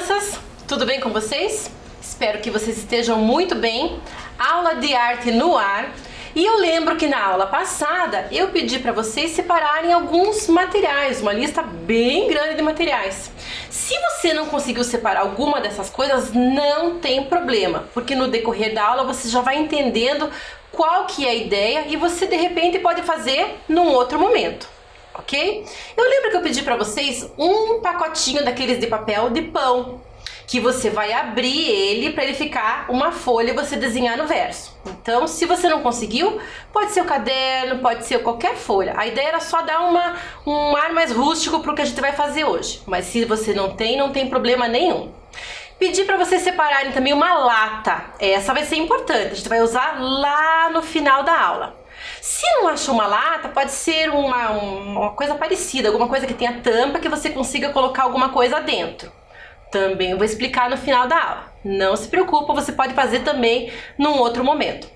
crianças, tudo bem com vocês? Espero que vocês estejam muito bem. Aula de arte no ar. E eu lembro que na aula passada eu pedi para vocês separarem alguns materiais, uma lista bem grande de materiais. Se você não conseguiu separar alguma dessas coisas, não tem problema, porque no decorrer da aula você já vai entendendo qual que é a ideia e você de repente pode fazer num outro momento, ok? Eu lembro que eu pedi para vocês um pacotinho daqueles de papel de pão, que você vai abrir ele para ele ficar uma folha e você desenhar no verso. Então, se você não conseguiu, pode ser o caderno, pode ser qualquer folha. A ideia era só dar um ar mais rústico para o que a gente vai fazer hoje. Mas se você não tem problema nenhum. Pedi para vocês separarem também uma lata. Essa vai ser importante, a gente vai usar lá no final da aula. Se não achou uma lata, pode ser uma coisa parecida, alguma coisa que tenha tampa que você consiga colocar alguma coisa dentro. Também eu vou explicar no final da aula. Não se preocupa, você pode fazer também num outro momento.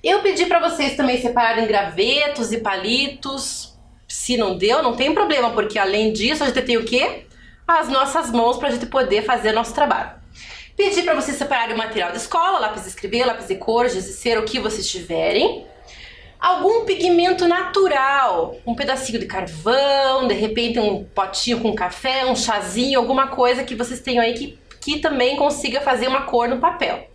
Eu pedi para vocês também separarem gravetos e palitos. Se não deu, não tem problema, porque além disso a gente tem o quê? As nossas mãos para a gente poder fazer nosso trabalho. Pedi para vocês separarem o material de escola, lápis de escrever, lápis de cor, giz de cera, o que vocês tiverem. Algum pigmento natural, um pedacinho de carvão, de repente um potinho com café, um chazinho, alguma coisa que vocês tenham aí que também consiga fazer uma cor no papel.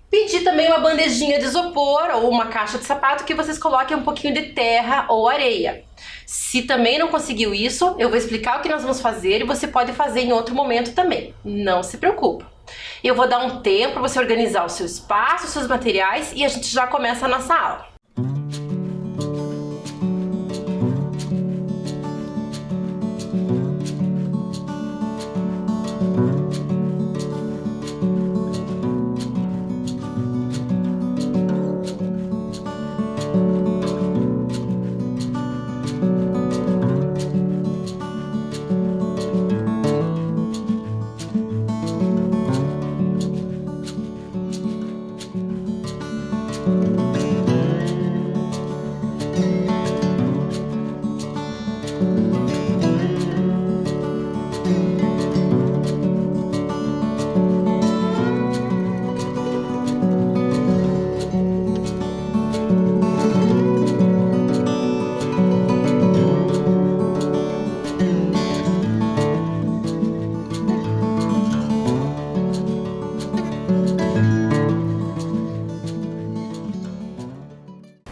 Pedi também uma bandejinha de isopor ou uma caixa de sapato que vocês coloquem um pouquinho de terra ou areia. Se também não conseguiu isso, eu vou explicar o que nós vamos fazer e você pode fazer em outro momento também. Não se preocupa. Eu vou dar um tempo para você organizar o seu espaço, os seus materiais e a gente já começa a nossa aula.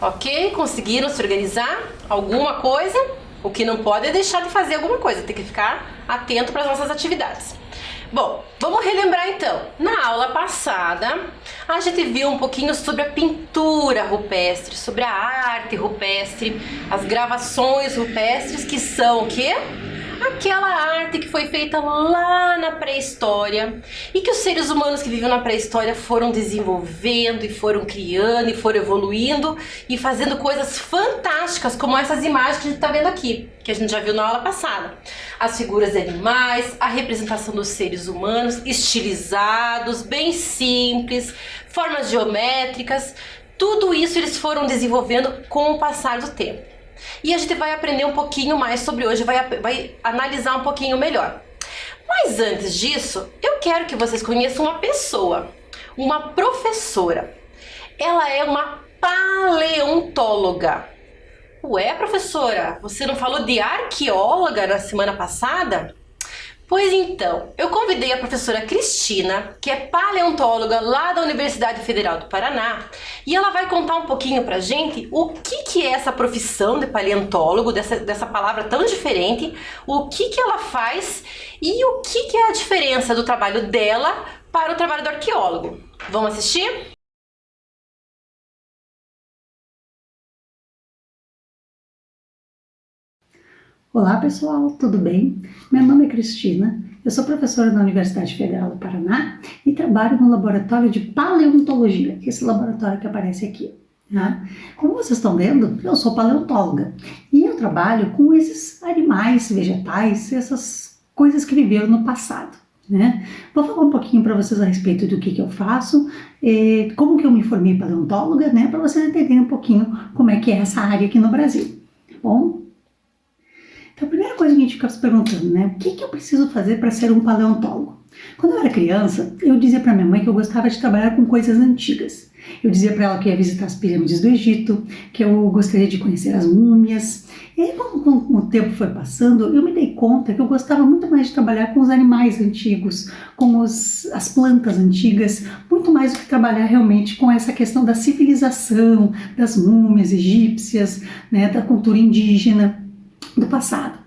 Ok? Conseguiram se organizar? Alguma coisa? O que não pode é deixar de fazer alguma coisa, tem que ficar atento para as nossas atividades. Bom, vamos relembrar então. Na aula passada, a gente viu um pouquinho sobre a pintura rupestre, sobre a arte rupestre, as gravações rupestres, que são o quê? Aquela arte que foi feita lá na pré-história e que os seres humanos que vivem na pré-história foram desenvolvendo e foram criando e foram evoluindo e fazendo coisas fantásticas, como essas imagens que a gente está vendo aqui, que a gente já viu na aula passada. As figuras de animais, a representação dos seres humanos, estilizados, bem simples, formas geométricas, tudo isso eles foram desenvolvendo com o passar do tempo. E a gente vai aprender um pouquinho mais sobre hoje, vai analisar um pouquinho melhor. Mas antes disso, eu quero que vocês conheçam uma pessoa, uma professora. Ela é uma paleontóloga. Ué, professora, você não falou de arqueóloga na semana passada? Pois então, eu convidei a professora Cristina, que é paleontóloga lá da Universidade Federal do Paraná, e ela vai contar um pouquinho pra gente o que é essa profissão de paleontólogo, dessa palavra tão diferente, o que ela faz e o que é a diferença do trabalho dela para o trabalho do arqueólogo. Vamos assistir? Olá pessoal, tudo bem? Meu nome é Cristina, eu sou professora da Universidade Federal do Paraná e trabalho no laboratório de paleontologia, esse laboratório que aparece aqui. Tá? Como vocês estão vendo, eu sou paleontóloga e eu trabalho com esses animais, vegetais, essas coisas que viveram no passado. Né? Vou falar um pouquinho para vocês a respeito do que eu faço, como que eu me formei paleontóloga, né? Para vocês entenderem um pouquinho como é que é essa área aqui no Brasil. Tá bom? Então, a primeira coisa que a gente fica se perguntando, né? O que eu preciso fazer para ser um paleontólogo? Quando eu era criança, eu dizia para minha mãe que eu gostava de trabalhar com coisas antigas. Eu dizia para ela que ia visitar as pirâmides do Egito, que eu gostaria de conhecer as múmias. E aí, como o tempo foi passando, eu me dei conta que eu gostava muito mais de trabalhar com os animais antigos, com as plantas antigas, muito mais do que trabalhar realmente com essa questão da civilização, das múmias egípcias, né, da cultura indígena do passado.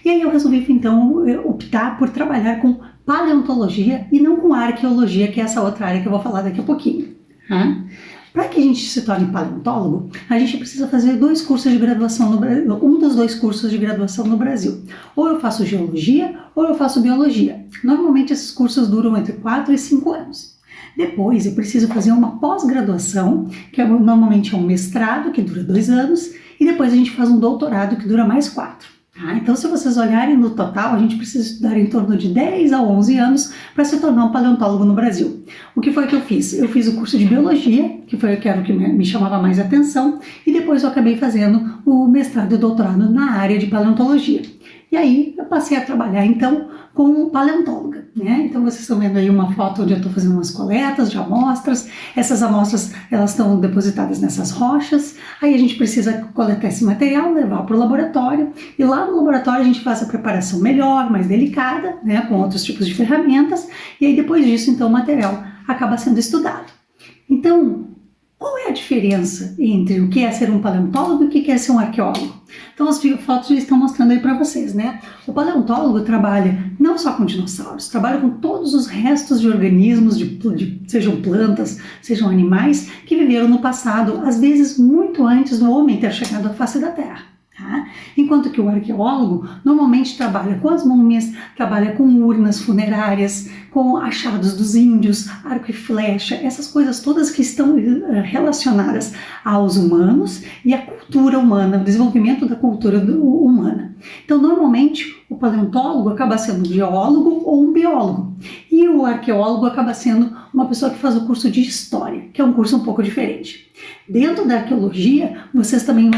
E aí eu resolvi, então, optar por trabalhar com paleontologia e não com arqueologia, que é essa outra área que eu vou falar daqui a pouquinho. Para que a gente se torne paleontólogo, a gente precisa fazer dois cursos de graduação no Brasil, um dos dois cursos de graduação no Brasil. Ou eu faço geologia, ou eu faço biologia. Normalmente esses cursos duram entre 4 e 5 anos. Depois eu preciso fazer uma pós-graduação, que normalmente é um mestrado, que dura 2 anos, e depois a gente faz um doutorado, que dura mais 4. Então, se vocês olharem no total, a gente precisa estudar em torno de 10 a 11 anos para se tornar um paleontólogo no Brasil. O que foi que eu fiz? Eu fiz o curso de biologia, que era o que me chamava mais atenção, e depois eu acabei fazendo o mestrado e doutorado na área de paleontologia. E aí eu passei a trabalhar, então, como paleontóloga, né? Então vocês estão vendo aí uma foto onde eu estou fazendo umas coletas de amostras. Essas amostras, elas estão depositadas nessas rochas. Aí a gente precisa coletar esse material, levar para o laboratório. E lá no laboratório a gente faz a preparação melhor, mais delicada, né? Com outros tipos de ferramentas. E aí depois disso, então, o material acaba sendo estudado. Então, qual é a diferença entre o que é ser um paleontólogo e o que é ser um arqueólogo? Então as fotos já estão mostrando aí para vocês, né? O paleontólogo trabalha não só com dinossauros, trabalha com todos os restos de organismos, sejam plantas, sejam animais, que viveram no passado, às vezes muito antes do homem ter chegado à face da Terra. Enquanto que o arqueólogo normalmente trabalha com as múmias, trabalha com urnas funerárias, com achados dos índios, arco e flecha, essas coisas todas que estão relacionadas aos humanos e à cultura humana, o desenvolvimento da cultura humana. Então, normalmente, o paleontólogo acaba sendo um geólogo ou um biólogo, e o arqueólogo acaba sendo uma pessoa que faz o curso de história, que é um curso um pouco diferente. Dentro da arqueologia, vocês também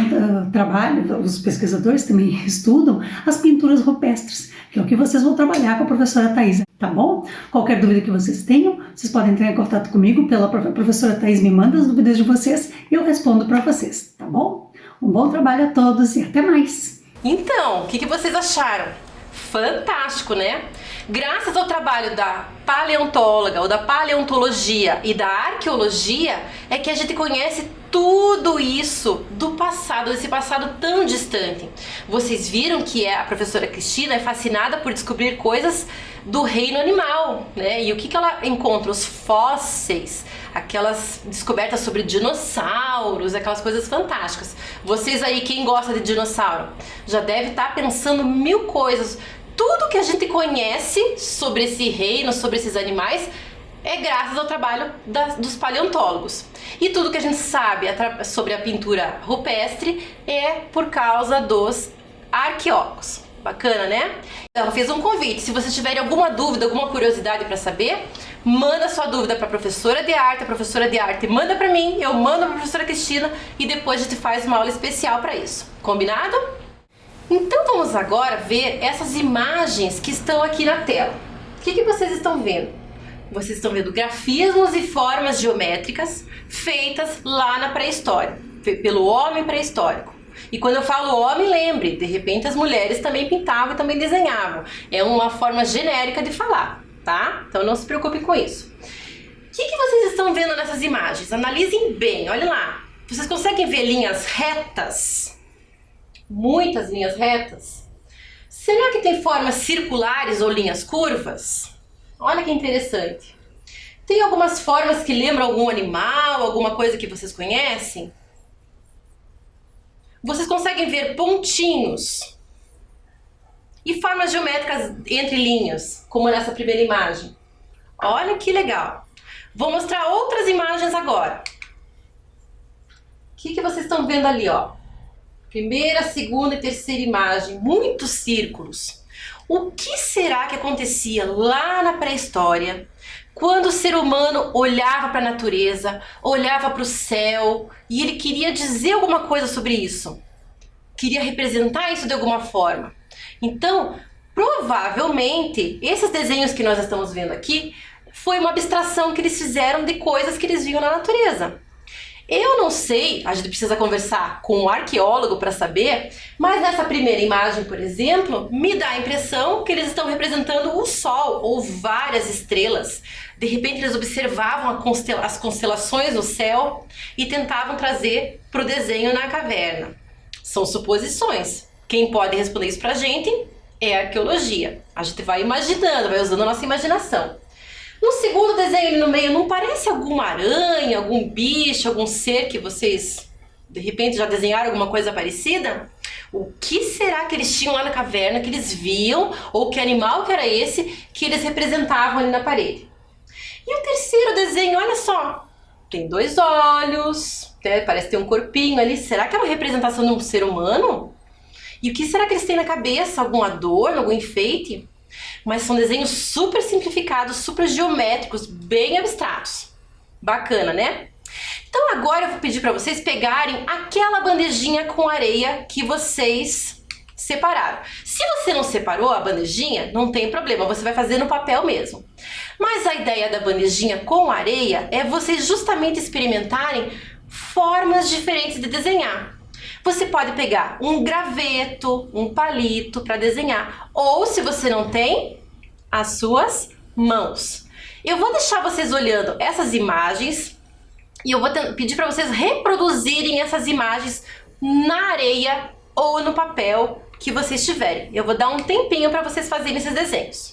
trabalham, os pesquisadores também estudam as pinturas rupestres, que é o que vocês vão trabalhar com a professora Thaís, tá bom? Qualquer dúvida que vocês tenham, vocês podem entrar em contato comigo, pela professora Thaís me manda as dúvidas de vocês e eu respondo para vocês, tá bom? Um bom trabalho a todos e até mais! Então, o que vocês acharam? Fantástico, né? Graças ao trabalho da paleontóloga ou da paleontologia e da arqueologia é que a gente conhece tudo isso do passado, desse passado tão distante. Vocês viram que a professora Cristina é fascinada por descobrir coisas do reino animal, né? E o que ela encontra? Os fósseis, aquelas descobertas sobre dinossauros, aquelas coisas fantásticas. Vocês aí, quem gosta de dinossauro, já deve estar pensando 1000 coisas. Tudo que a gente conhece sobre esse reino, sobre esses animais, é graças ao trabalho dos paleontólogos. E tudo que a gente sabe sobre a pintura rupestre é por causa dos arqueólogos. Bacana, né? Ela fez um convite. Se vocês tiverem alguma dúvida, alguma curiosidade para saber, manda sua dúvida para a professora de arte manda para mim, eu mando para a professora Cristina e depois a gente faz uma aula especial para isso. Combinado? Então vamos agora ver essas imagens que estão aqui na tela. O que vocês estão vendo? Vocês estão vendo grafismos e formas geométricas feitas lá na pré-história, pelo homem pré-histórico. E quando eu falo homem, lembre, de repente as mulheres também pintavam e também desenhavam. É uma forma genérica de falar, tá? Então não se preocupe com isso. O que vocês estão vendo nessas imagens? Analisem bem, olha lá. Vocês conseguem ver linhas retas? Muitas linhas retas? Será que tem formas circulares ou linhas curvas? Olha que interessante. Tem algumas formas que lembram algum animal, alguma coisa que vocês conhecem? Vocês conseguem ver pontinhos e formas geométricas entre linhas, como nessa primeira imagem. Olha que legal. Vou mostrar outras imagens agora. O que vocês estão vendo ali, ó? Primeira, segunda e terceira imagem, muitos círculos. O que será que acontecia lá na pré-história, quando o ser humano olhava para a natureza, olhava para o céu e ele queria dizer alguma coisa sobre isso? Queria representar isso de alguma forma. Então, Provavelmente, esses desenhos que nós estamos vendo aqui foi uma abstração que eles fizeram de coisas que eles viam na natureza. Eu não sei, a gente precisa conversar com um arqueólogo para saber, mas nessa primeira imagem, por exemplo, me dá a impressão que eles estão representando o Sol ou várias estrelas. De repente eles observavam as constelações no céu e tentavam trazer para o desenho na caverna. São suposições. Quem pode responder isso para a gente é a arqueologia. A gente vai imaginando, vai usando a nossa imaginação. No segundo desenho ali no meio, não parece alguma aranha, algum bicho, algum ser que vocês, de repente, já desenharam alguma coisa parecida? O que será que eles tinham lá na caverna, que eles viam, ou que animal que era esse que eles representavam ali na parede? E o terceiro desenho, olha só, tem 2 olhos, né? Parece ter um corpinho ali. Será que é uma representação de um ser humano? E o que será que eles têm na cabeça? Algum adorno, algum enfeite? Mas são desenhos super simplificados, super geométricos, bem abstratos. Bacana, né? Então agora eu vou pedir para vocês pegarem aquela bandejinha com areia que vocês separaram. Se você não separou a bandejinha, não tem problema, você vai fazer no papel mesmo. Mas a ideia da bandejinha com areia é vocês justamente experimentarem formas diferentes de desenhar. Você pode pegar um graveto, um palito para desenhar, ou se você não tem, as suas mãos. Eu vou deixar vocês olhando essas imagens e eu vou pedir para vocês reproduzirem essas imagens na areia ou no papel que vocês tiverem. Eu vou dar um tempinho para vocês fazerem esses desenhos.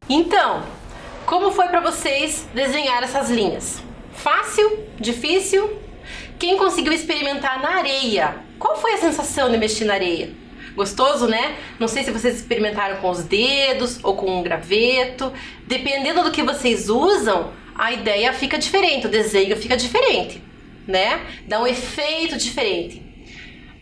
Então, como foi para vocês desenhar essas linhas? Fácil? Difícil? Quem conseguiu experimentar na areia? Qual foi a sensação de mexer na areia? Gostoso, né? Não sei se vocês experimentaram com os dedos ou com um graveto. Dependendo do que vocês usam, a ideia fica diferente, o desenho fica diferente, né? Dá um efeito diferente.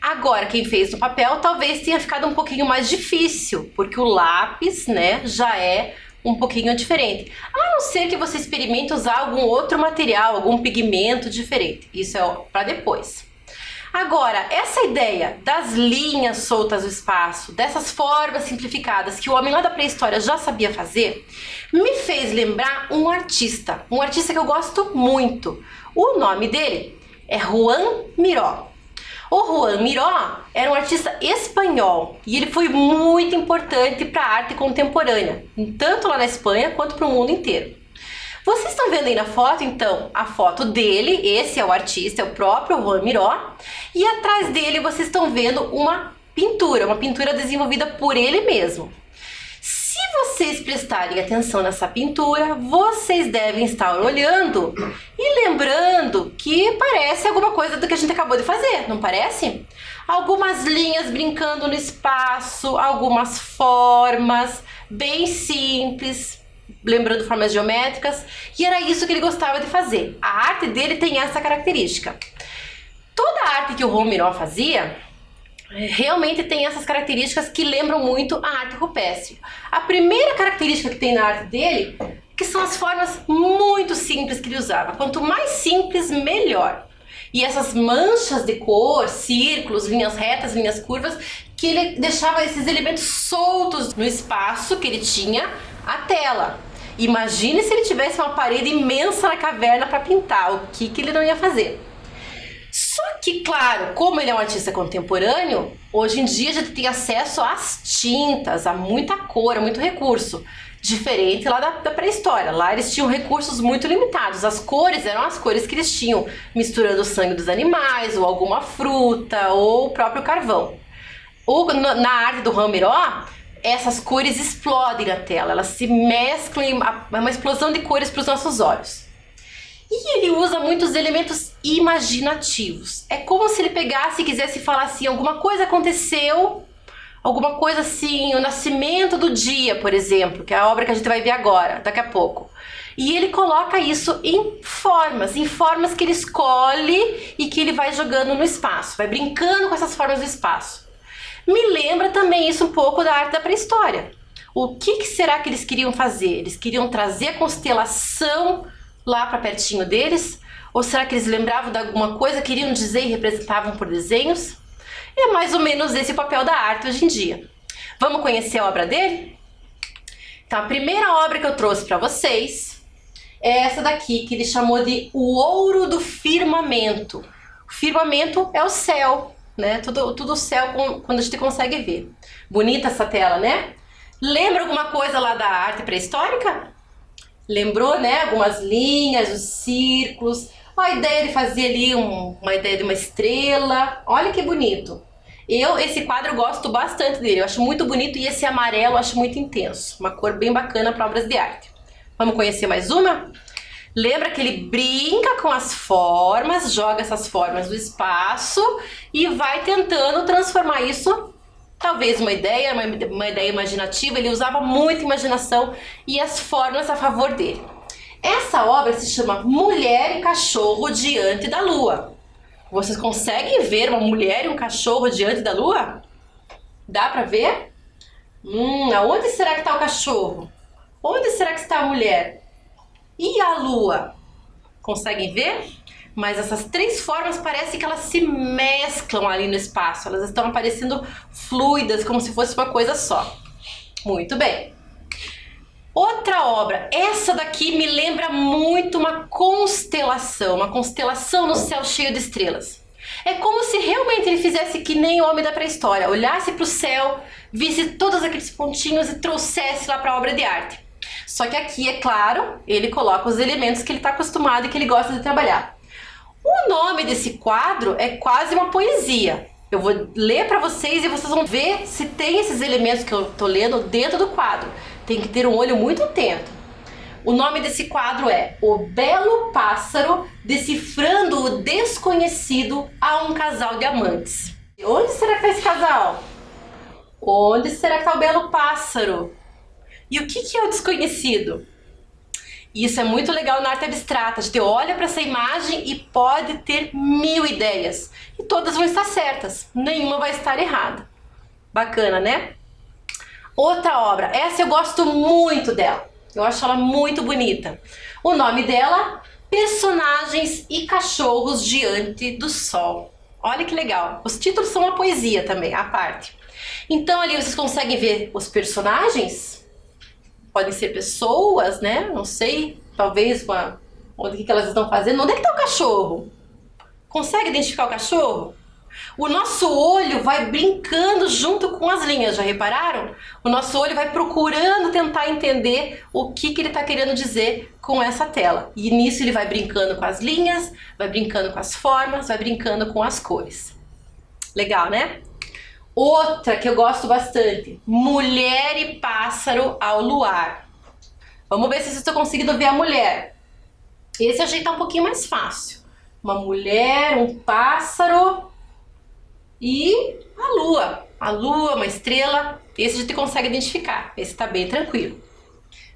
Agora, quem fez no papel talvez tenha ficado um pouquinho mais difícil, porque o lápis, né, já é um pouquinho diferente. A não ser que você experimente usar algum outro material, algum pigmento diferente. Isso é para depois. Agora, essa ideia das linhas soltas do espaço, dessas formas simplificadas que o homem lá da pré-história já sabia fazer, me fez lembrar um artista que eu gosto muito. O nome dele é Joan Miró. O Joan Miró era um artista espanhol e ele foi muito importante para a arte contemporânea, tanto lá na Espanha quanto para o mundo inteiro. Vocês estão vendo aí na foto, então, a foto dele, esse é o artista, é o próprio Joan Miró, e atrás dele vocês estão vendo uma pintura desenvolvida por ele mesmo. vocês prestarem atenção nessa pintura, vocês devem estar olhando e lembrando que parece alguma coisa do que a gente acabou de fazer, não parece? Algumas linhas brincando no espaço, algumas formas bem simples, lembrando formas geométricas, e era isso que ele gostava de fazer. A arte dele tem essa característica. Toda a arte que o Juan Miró fazia realmente tem essas características que lembram muito a arte rupestre. A primeira característica que tem na arte dele é que são as formas muito simples que ele usava. Quanto mais simples, melhor. E essas manchas de cor, círculos, linhas retas, linhas curvas, que ele deixava esses elementos soltos no espaço que ele tinha, a tela. Imagine se ele tivesse uma parede imensa na caverna para pintar, o que ele não ia fazer? Só que, claro, como ele é um artista contemporâneo, hoje em dia a gente tem acesso às tintas, a muita cor, a muito recurso. Diferente lá da pré-história. Lá eles tinham recursos muito limitados. As cores eram as cores que eles tinham, misturando o sangue dos animais, ou alguma fruta, ou o próprio carvão. Na arte do Juan Miró, essas cores explodem na tela, elas se mesclam, é uma explosão de cores para os nossos olhos. E ele usa muitos elementos imaginativos. É como se ele pegasse e quisesse falar assim, alguma coisa aconteceu, alguma coisa assim, o nascimento do dia, por exemplo, que é a obra que a gente vai ver agora, daqui a pouco. E ele coloca isso em formas que ele escolhe e que ele vai jogando no espaço, vai brincando com essas formas do espaço. Me lembra também isso um pouco da arte da pré-história. O que será que eles queriam fazer? Eles queriam trazer a constelação lá para pertinho deles? Ou será que eles lembravam de alguma coisa, queriam dizer e representavam por desenhos? É mais ou menos esse o papel da arte hoje em dia. Vamos conhecer a obra dele? Então, a primeira obra que eu trouxe para vocês é essa daqui, que ele chamou de O Ouro do Firmamento. O firmamento é o céu, né? Tudo o céu quando a gente consegue ver. Bonita essa tela, né? Lembra alguma coisa lá da arte pré-histórica? Lembrou, né? Algumas linhas, os círculos, a ideia de fazer ali uma ideia de uma estrela. Olha que bonito. Esse quadro eu gosto bastante dele, eu acho muito bonito, e esse amarelo eu acho muito intenso. Uma cor bem bacana para obras de arte. Vamos conhecer mais uma? Lembra que ele brinca com as formas, joga essas formas do espaço e vai tentando transformar isso, talvez uma ideia imaginativa. Ele usava muita imaginação e as formas a favor dele. Essa obra se chama Mulher e Cachorro Diante da Lua. Vocês conseguem ver uma mulher e um cachorro diante da lua? Dá pra ver? Aonde será que está o cachorro? Onde será que está a mulher? E a lua? Conseguem ver? Mas essas três formas parece que elas se mesclam ali no espaço. Elas estão aparecendo fluidas, como se fosse uma coisa só. Muito bem. Outra obra, essa daqui me lembra muito uma constelação no céu cheio de estrelas. É como se realmente ele fizesse que nem o homem da pré-história, olhasse para o céu, visse todos aqueles pontinhos e trouxesse lá para a obra de arte. Só que aqui, é claro, ele coloca os elementos que ele está acostumado e que ele gosta de trabalhar. O nome desse quadro é quase uma poesia. Eu vou ler para vocês e vocês vão ver se tem esses elementos que eu estou lendo dentro do quadro. Tem que ter um olho muito atento. O nome desse quadro é O Belo Pássaro Decifrando o Desconhecido a um Casal de Amantes. Onde será que está esse casal? Onde será que está o belo pássaro? E o que é o desconhecido? Isso é muito legal na arte abstrata. A gente olha para essa imagem e pode ter 1000 ideias. E todas vão estar certas. Nenhuma vai estar errada. Bacana, né? Outra obra, essa eu gosto muito dela, eu acho ela muito bonita. O nome dela, Personagens e Cachorros Diante do Sol. Olha que legal, os títulos são uma poesia também, à parte. Então ali vocês conseguem ver os personagens, podem ser pessoas, né? Não sei, talvez o que elas estão fazendo. Onde é que está o cachorro? Consegue identificar o cachorro? O nosso olho vai brincando junto com as linhas, já repararam? O nosso olho vai procurando tentar entender o que ele está querendo dizer com essa tela. E nisso ele vai brincando com as linhas, vai brincando com as formas, vai brincando com as cores. Legal, né? Outra que eu gosto bastante, mulher e pássaro ao luar. Vamos ver se vocês estão conseguindo ver a mulher. Esse eu achei que tá um pouquinho mais fácil. Uma mulher, um pássaro e a lua. A lua, uma estrela. Esse a gente consegue identificar. Esse tá bem tranquilo.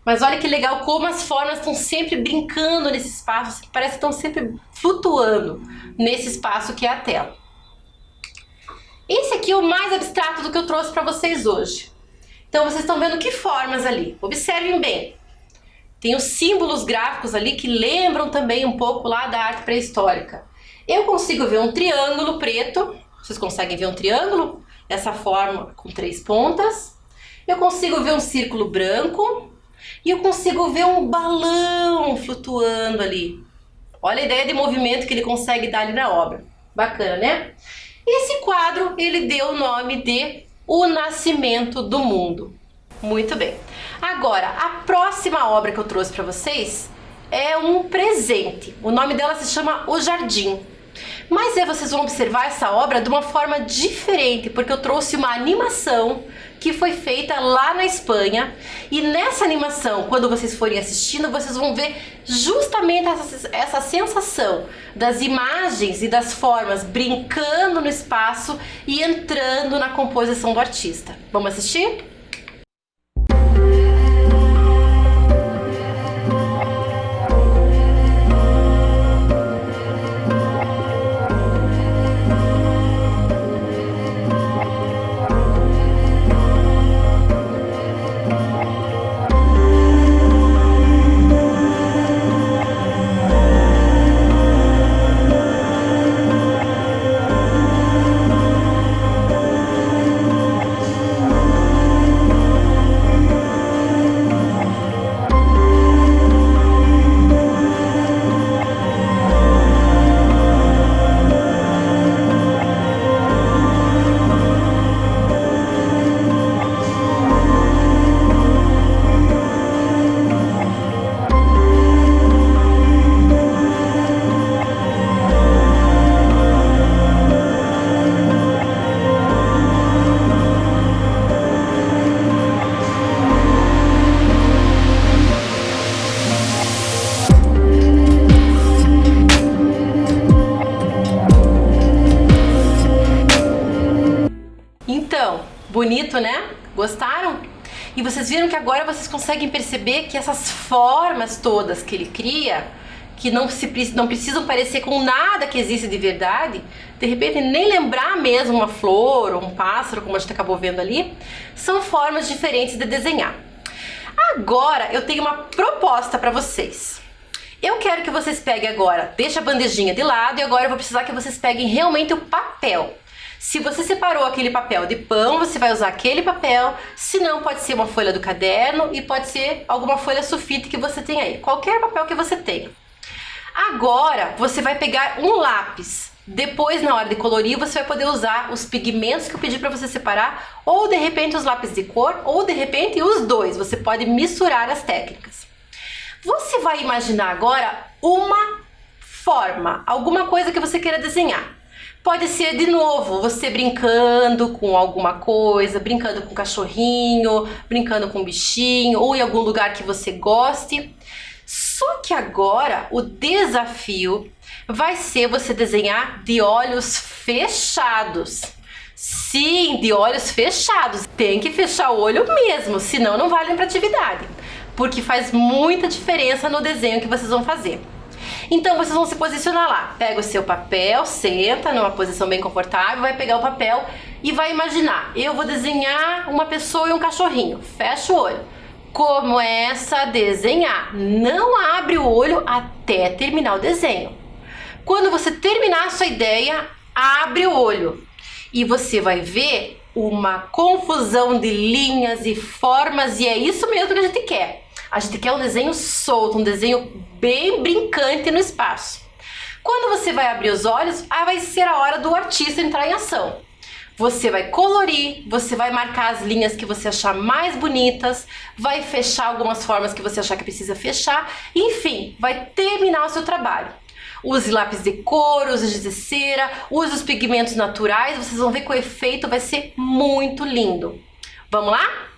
Mas olha que legal como as formas estão sempre brincando nesse espaço. Parece que estão sempre flutuando nesse espaço que é a tela. Esse aqui é o mais abstrato do que eu trouxe para vocês hoje. Então vocês estão vendo que formas ali. Observem bem. Tem os símbolos gráficos ali que lembram também um pouco lá da arte pré-histórica. Eu consigo ver um triângulo preto. Vocês conseguem ver um triângulo? Essa forma com 3 pontas. Eu consigo ver um círculo branco. E eu consigo ver um balão flutuando ali. Olha a ideia de movimento que ele consegue dar ali na obra. Bacana, né? Esse quadro, ele deu o nome de O Nascimento do Mundo. Muito bem. Agora, a próxima obra que eu trouxe para vocês é um presente. O nome dela se chama O Jardim. Mas aí vocês vão observar essa obra de uma forma diferente, porque eu trouxe uma animação que foi feita lá na Espanha. E nessa animação, quando vocês forem assistindo, vocês vão ver justamente essa sensação das imagens e das formas brincando no espaço e entrando na composição do artista. Vamos assistir? Então, bonito, né? Gostaram? E vocês viram que agora vocês conseguem perceber que essas formas todas que ele cria, que não precisam parecer com nada que existe de verdade, de repente nem lembrar mesmo uma flor ou um pássaro, como a gente acabou vendo ali, são formas diferentes de desenhar. Agora eu tenho uma proposta para vocês. Eu quero que vocês peguem agora, deixa a bandejinha de lado, e agora eu vou precisar que vocês peguem realmente o papel. Se você separou aquele papel de pão, você vai usar aquele papel. Se não, pode ser uma folha do caderno e pode ser alguma folha sulfite que você tem aí. Qualquer papel que você tenha. Agora, você vai pegar um lápis. Depois, na hora de colorir, você vai poder usar os pigmentos que eu pedi para você separar, ou de repente os lápis de cor, ou de repente os dois. Você pode misturar as técnicas. Você vai imaginar agora uma forma, alguma coisa que você queira desenhar. Pode ser, de novo, você brincando com alguma coisa, brincando com um cachorrinho, brincando com um bichinho, ou em algum lugar que você goste. Só que agora o desafio vai ser você desenhar de olhos fechados. Sim, de olhos fechados. Tem que fechar o olho mesmo, senão não vale para atividade. Porque faz muita diferença no desenho que vocês vão fazer. Então vocês vão se posicionar lá, pega o seu papel, senta numa posição bem confortável, vai pegar o papel e vai imaginar, eu vou desenhar uma pessoa e um cachorrinho, fecha o olho. Começa a desenhar, não abre o olho até terminar o desenho. Quando você terminar a sua ideia, abre o olho e você vai ver uma confusão de linhas e formas, e é isso mesmo que a gente quer. A gente quer um desenho solto, um desenho bem brincante no espaço. Quando você vai abrir os olhos, vai ser a hora do artista entrar em ação. Você vai colorir, você vai marcar as linhas que você achar mais bonitas, vai fechar algumas formas que você achar que precisa fechar, enfim, vai terminar o seu trabalho. Use lápis de cor, use giz de cera, use os pigmentos naturais, vocês vão ver que o efeito vai ser muito lindo. Vamos lá?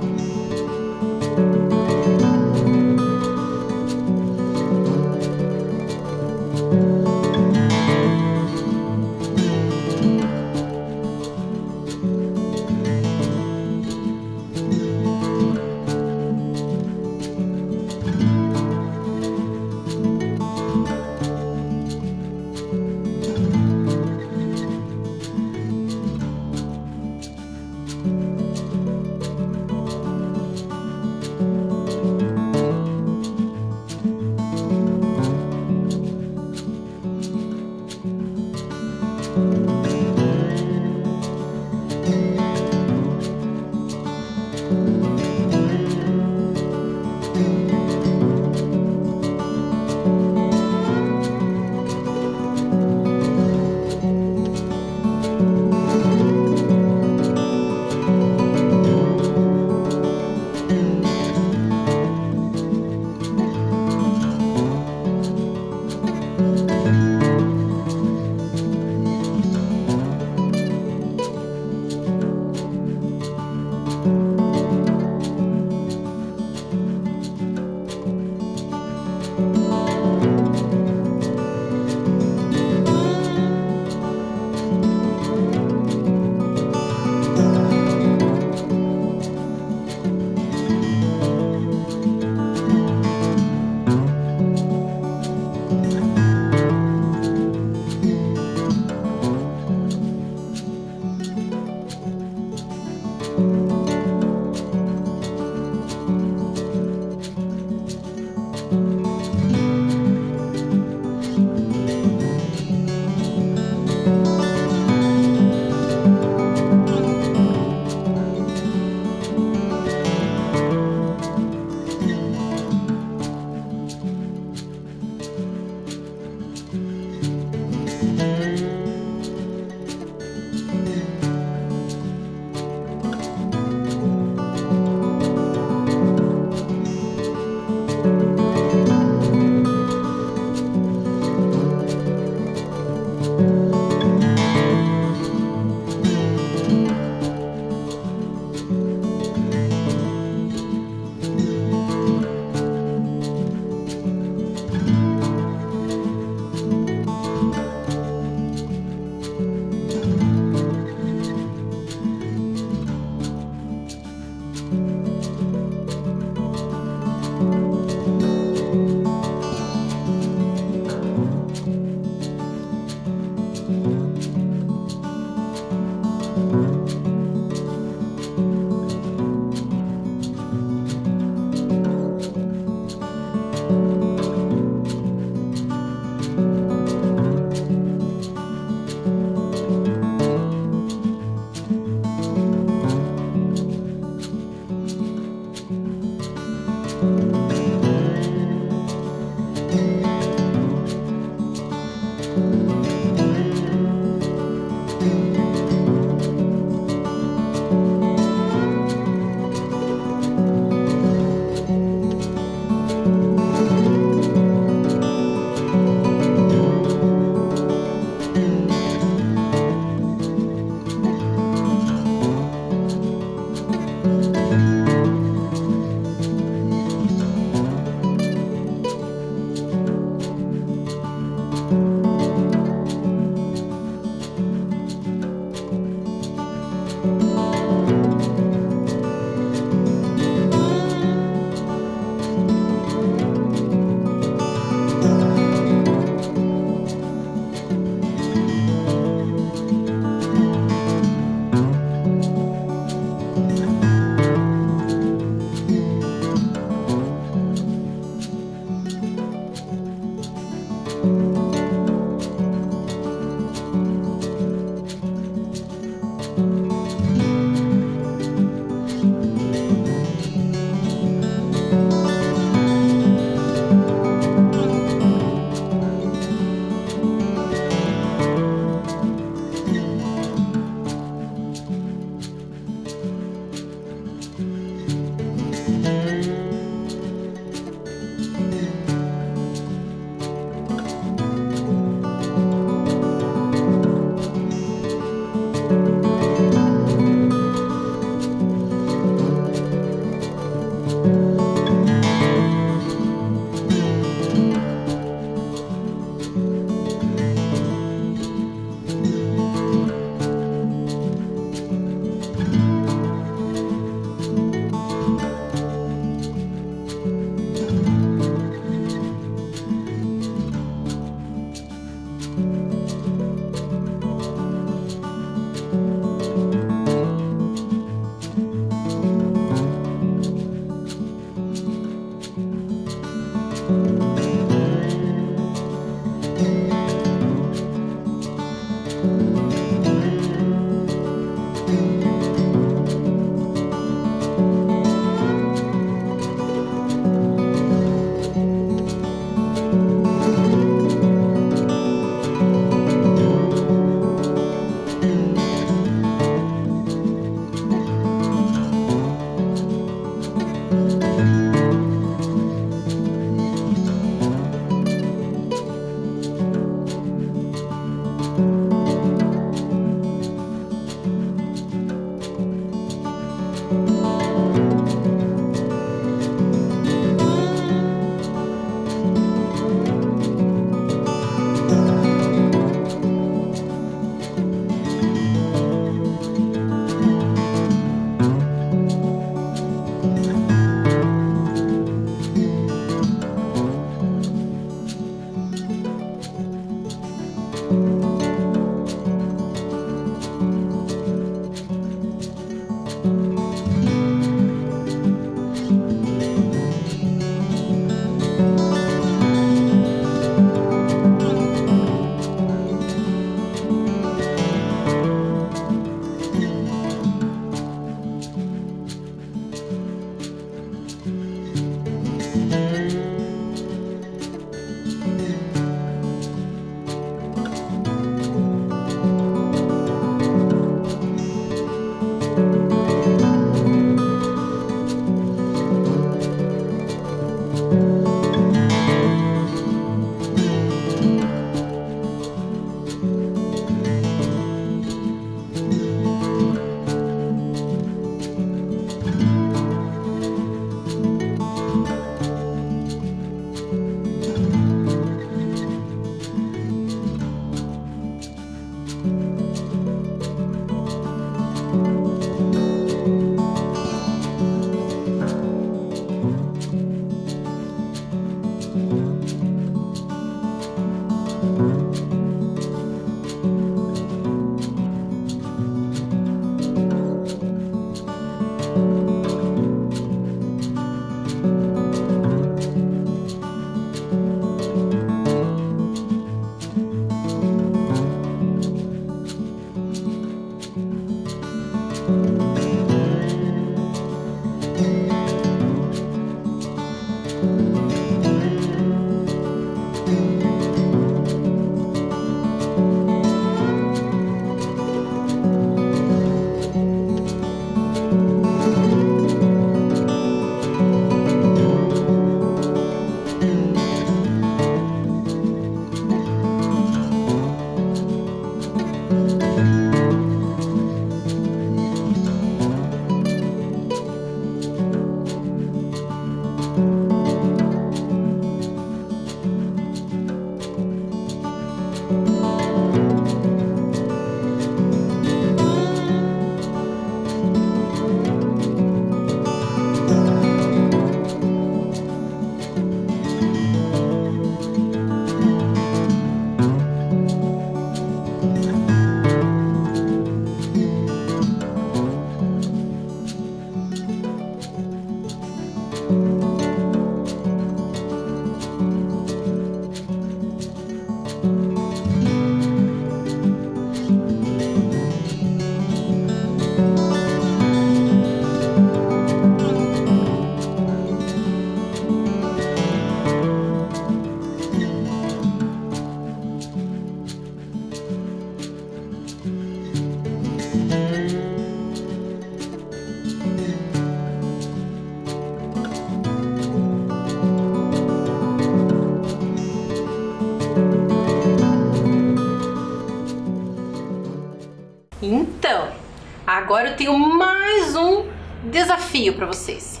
agora eu tenho mais um desafio para vocês.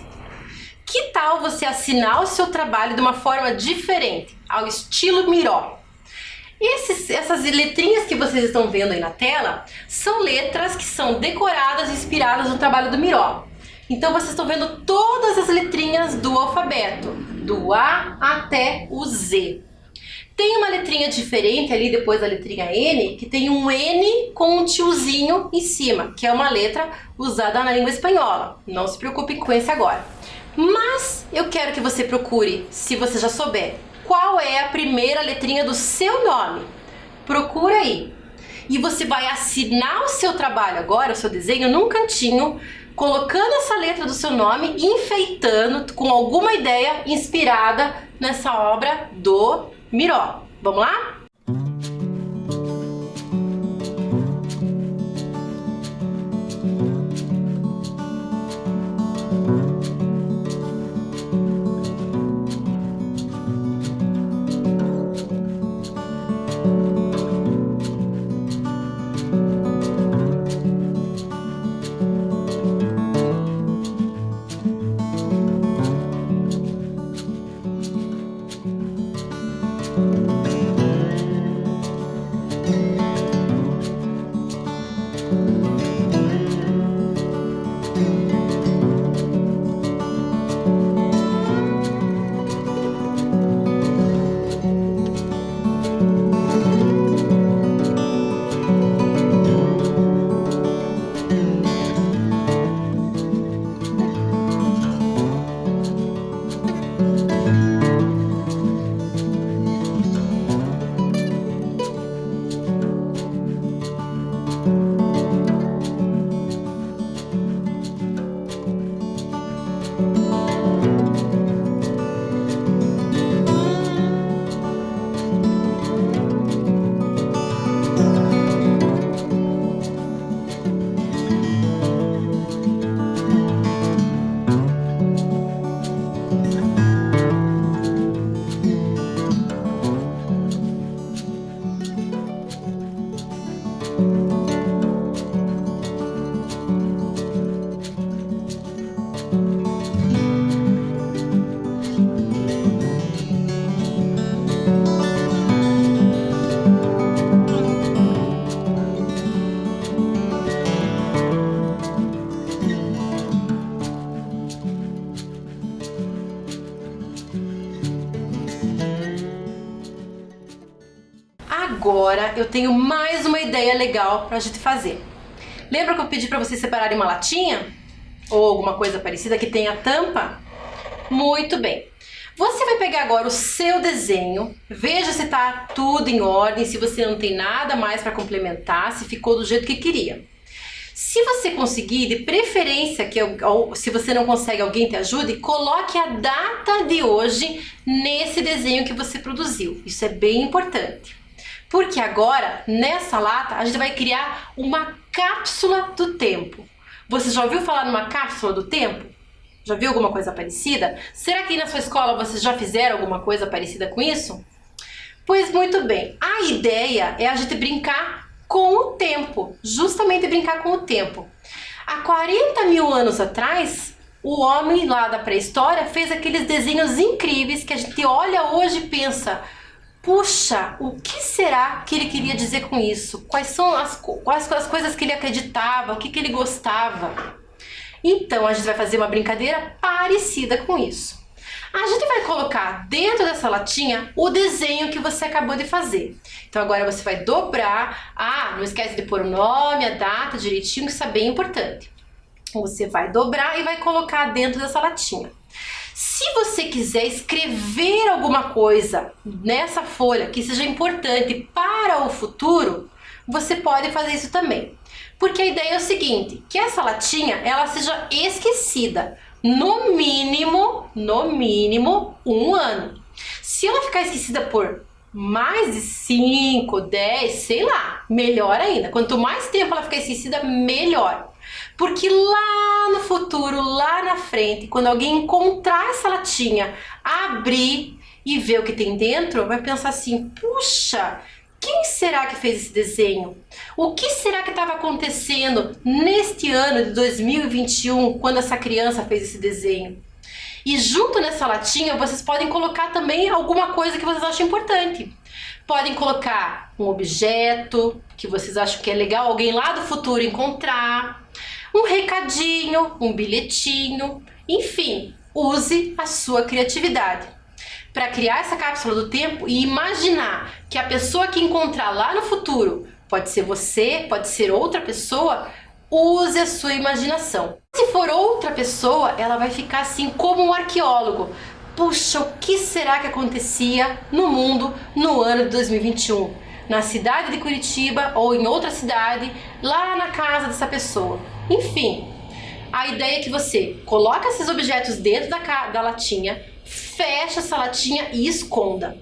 Que tal você assinar o seu trabalho de uma forma diferente, ao estilo Miró? Essas letrinhas que vocês estão vendo aí na tela são letras que são decoradas e inspiradas no trabalho do Miró. Então vocês estão vendo todas as letrinhas do alfabeto, do A até o Z. Tem uma letrinha diferente ali depois da letrinha N, que tem um N com um tiozinho em cima, que é uma letra usada na língua espanhola. Não se preocupem com esse agora. Mas eu quero que você procure, se você já souber, qual é a primeira letrinha do seu nome. Procura aí. E você vai assinar o seu trabalho agora, o seu desenho, num cantinho, colocando essa letra do seu nome e enfeitando com alguma ideia inspirada nessa obra do Miró. Vamos lá? Agora eu tenho mais uma ideia legal pra gente fazer. Lembra que eu pedi pra vocês separarem uma latinha? Ou alguma coisa parecida que tenha tampa? Muito bem. Você vai pegar agora o seu desenho, veja se tá tudo em ordem, se você não tem nada mais para complementar, se ficou do jeito que queria. Se você conseguir, de preferência, se você não consegue, alguém te ajude, coloque a data de hoje nesse desenho que você produziu. Isso é bem importante. Porque agora, nessa lata, a gente vai criar uma cápsula do tempo. Você já ouviu falar numa cápsula do tempo? Já viu alguma coisa parecida? Será que na sua escola vocês já fizeram alguma coisa parecida com isso? Pois muito bem, a ideia é a gente brincar com o tempo, justamente brincar com o tempo. Há 40 mil anos atrás, o homem lá da pré-história fez aqueles desenhos incríveis que a gente olha hoje e pensa: puxa, o que será que ele queria dizer com isso? Quais são as coisas que ele acreditava, o que ele gostava? Então a gente vai fazer uma brincadeira parecida com isso. A gente vai colocar dentro dessa latinha o desenho que você acabou de fazer. Então agora você vai dobrar. Não esquece de pôr o nome, a data direitinho, que isso é bem importante. Você vai dobrar e vai colocar dentro dessa latinha. Se você quiser escrever alguma coisa nessa folha que seja importante para o futuro, você pode fazer isso também. Porque a ideia é o seguinte, que essa latinha ela seja esquecida no mínimo 1 ano. Se ela ficar esquecida por mais de 5, 10, sei lá, melhor ainda. Quanto mais tempo ela ficar esquecida, melhor. Porque lá no futuro, lá na frente, quando alguém encontrar essa latinha, abrir e ver o que tem dentro, vai pensar assim: puxa, Quem será que fez esse desenho? O que será que estava acontecendo neste ano de 2021 quando essa criança fez esse desenho? E junto nessa latinha vocês podem colocar também alguma coisa que vocês acham importante. Podem colocar um objeto que vocês acham que é legal alguém lá do futuro encontrar, um recadinho, um bilhetinho, enfim, use a sua criatividade para criar essa cápsula do tempo e imaginar que a pessoa que encontrar lá no futuro, pode ser você, pode ser outra pessoa, use a sua imaginação. Se for outra pessoa, ela vai ficar assim como um arqueólogo. Puxa, o que será que acontecia no mundo no ano de 2021? Na cidade de Curitiba ou em outra cidade, lá na casa dessa pessoa. Enfim, a ideia é que você coloque esses objetos dentro da latinha, feche essa latinha e esconda.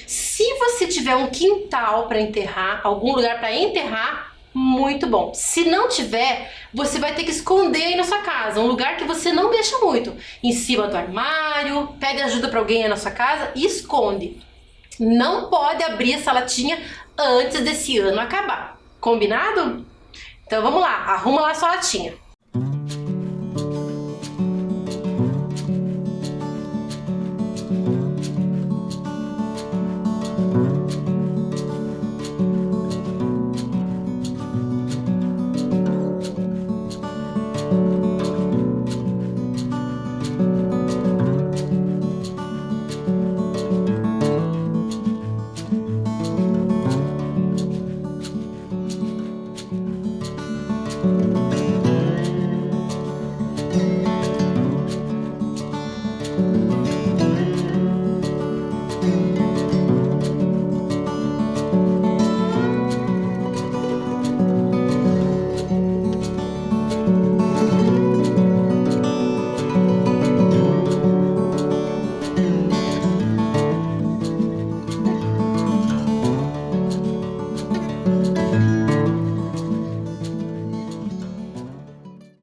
Se você tiver um quintal para enterrar, algum lugar para enterrar, muito bom. Se não tiver, você vai ter que esconder aí na sua casa, um lugar que você não mexa muito, em cima do armário, pede ajuda para alguém aí na sua casa e esconde. Não pode abrir essa latinha antes desse ano acabar. Combinado? Então vamos lá, arruma lá a sua latinha.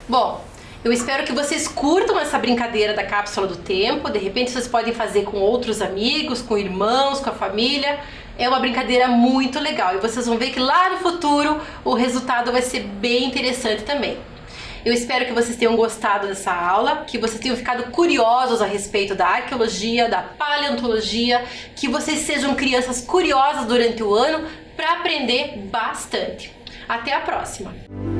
Bom, eu espero que vocês curtam essa brincadeira da cápsula do tempo. De repente vocês podem fazer com outros amigos, com irmãos, com a família. É uma brincadeira muito legal e vocês vão ver que lá no futuro o resultado vai ser bem interessante também. Eu espero que vocês tenham gostado dessa aula, que vocês tenham ficado curiosos a respeito da arqueologia, da paleontologia, que vocês sejam crianças curiosas durante o ano para aprender bastante. Até a próxima!